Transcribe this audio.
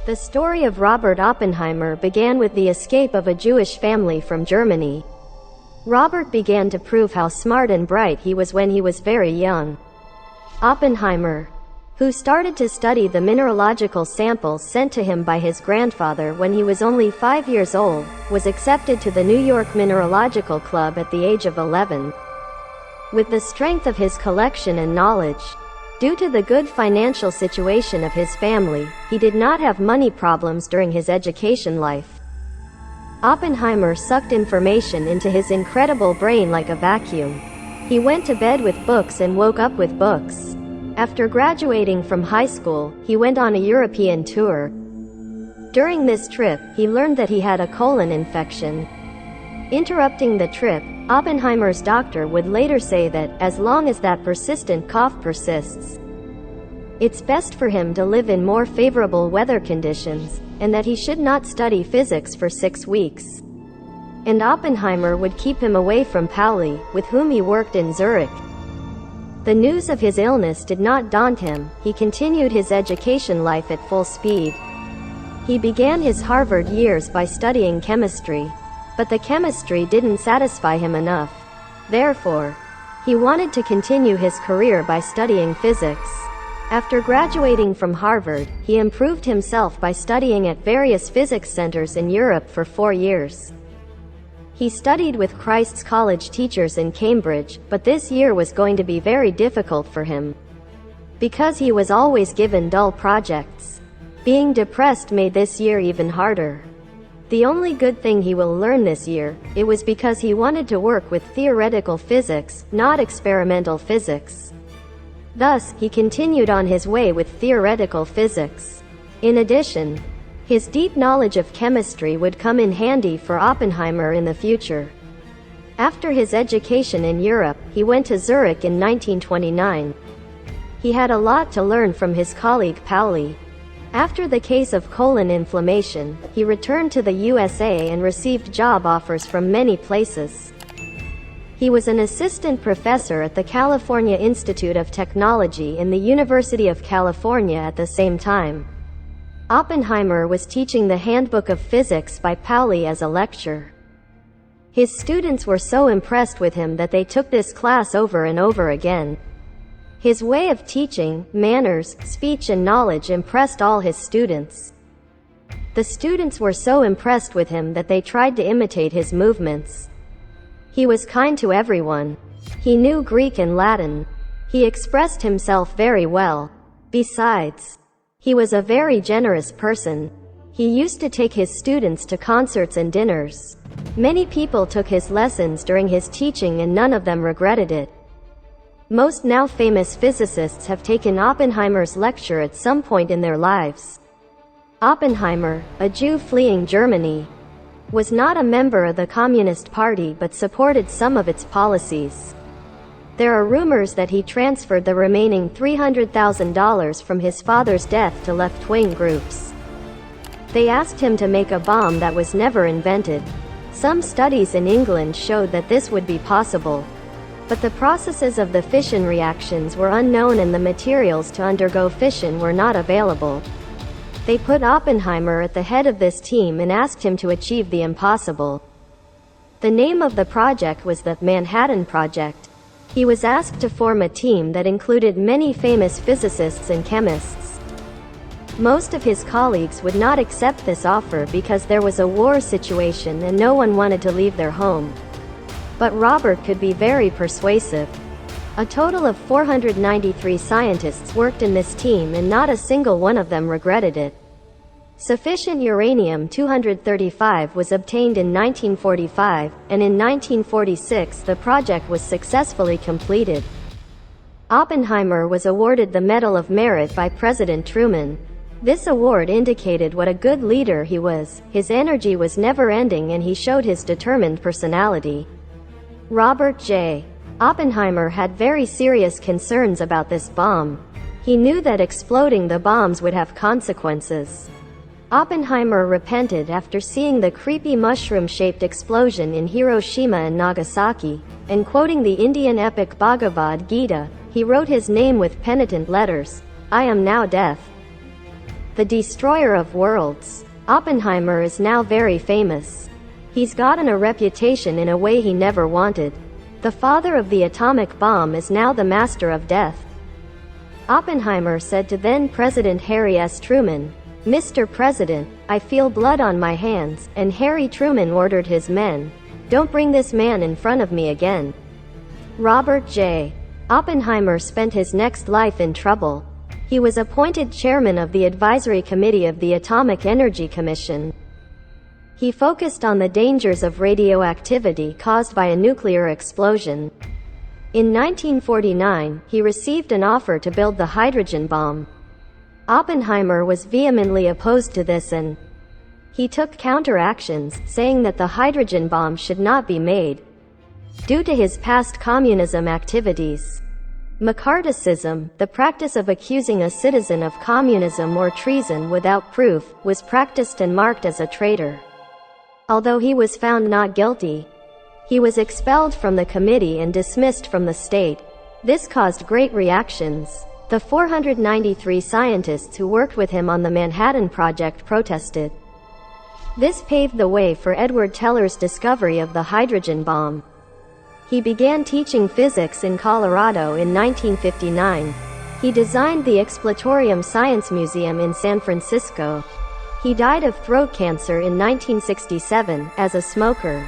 The story of Robert Oppenheimer began with the escape of a Jewish family from Germany. Robert began to prove how smart and bright he was when he was very young. Oppenheimer, who started to study the mineralogical samples sent to him by his grandfather when he was only 5 years old, was accepted to the New York Mineralogical Club at the age of 11. With the strength of his collection and knowledge, due to the good financial situation of his family, he did not have money problems during his education life. Oppenheimer sucked information into his incredible brain like a vacuum. He went to bed with books and woke up with books. After graduating from high school, he went on a European tour. During this trip, he learned that he had a colon infection. Interrupting the trip, Oppenheimer's doctor would later say that, as long as that persistent cough persists, it's best for him to live in more favorable weather conditions, and that he should not study physics for 6 weeks. And Oppenheimer would keep him away from Pauli, with whom he worked in Zurich. The news of his illness did not daunt him. He continued his education life at full speed. He began his Harvard years by studying chemistry, but the chemistry didn't satisfy him enough. Therefore, he wanted to continue his career by studying physics. After graduating from Harvard, he improved himself by studying at various physics centers in Europe for 4 years. He studied with Christ's College teachers in Cambridge, but this year was going to be very difficult for him, because he was always given dull projects. Being depressed made this year even harder. The only good thing he will learn this year, it was because he wanted to work with theoretical physics, not experimental physics. Thus, he continued on his way with theoretical physics. In addition, his deep knowledge of chemistry would come in handy for Oppenheimer in the future. After his education in Europe, he went to Zurich in 1929. He had a lot to learn from his colleague Pauli. After the case of colon inflammation, he returned to the USA and received job offers from many places. He was an assistant professor at the California Institute of Technology in the University of California at the same time. Oppenheimer was teaching the Handbook of Physics by Pauli as a lecture. His students were so impressed with him that they took this class over and over again. His way of teaching, manners, speech and knowledge impressed all his students. The students were so impressed with him that they tried to imitate his movements. He was kind to everyone. He knew Greek and Latin. He expressed himself very well. Besides, he was a very generous person. He used to take his students to concerts and dinners. Many people took his lessons during his teaching and none of them regretted it. Most now famous physicists have taken Oppenheimer's lecture at some point in their lives. Oppenheimer, a Jew fleeing Germany, was not a member of the Communist Party but supported some of its policies. There are rumors that he transferred the remaining $300,000 from his father's death to left-wing groups. They asked him to make a bomb that was never invented. Some studies in England showed that this would be possible, but the processes of the fission reactions were unknown and the materials to undergo fission were not available. They put Oppenheimer at the head of this team and asked him to achieve the impossible. The name of the project was the Manhattan Project. He was asked to form a team that included many famous physicists and chemists. Most of his colleagues would not accept this offer because there was a war situation and no one wanted to leave their home. But Robert could be very persuasive. A total of 493 scientists worked in this team and not a single one of them regretted it. Sufficient uranium-235 was obtained in 1945, and in 1946 the project was successfully completed. Oppenheimer was awarded the Medal of Merit by President Truman. This award indicated what a good leader he was. His energy was never-ending and he showed his determined personality. Robert J. Oppenheimer had very serious concerns about this bomb. He knew that exploding the bombs would have consequences. Oppenheimer repented after seeing the creepy mushroom-shaped explosion in Hiroshima and Nagasaki, and quoting the Indian epic Bhagavad Gita, he wrote his name with penitent letters, "I am now death." the destroyer of worlds. Oppenheimer is now very famous. He's gotten a reputation in a way he never wanted. The father of the atomic bomb is now the master of death. Oppenheimer said to then-President Harry S. Truman, "Mr. President, I feel blood on my hands," and Harry Truman ordered his men, "Don't bring this man in front of me again." Robert J. Oppenheimer spent his next life in trouble. He was appointed chairman of the Advisory Committee of the Atomic Energy Commission. He focused on the dangers of radioactivity caused by a nuclear explosion. In 1949, he received an offer to build the hydrogen bomb. Oppenheimer was vehemently opposed to this and he took counteractions, saying that the hydrogen bomb should not be made due to his past communism activities. McCarthyism, the practice of accusing a citizen of communism or treason without proof, was practiced and marked as a traitor. Although he was found not guilty, he was expelled from the committee and dismissed from the state. This caused great reactions. The 493 scientists who worked with him on the Manhattan Project protested. This paved the way for Edward Teller's discovery of the hydrogen bomb. He began teaching physics in Colorado in 1959. He designed the Exploratorium Science Museum in San Francisco. He died of throat cancer in 1967 as a smoker.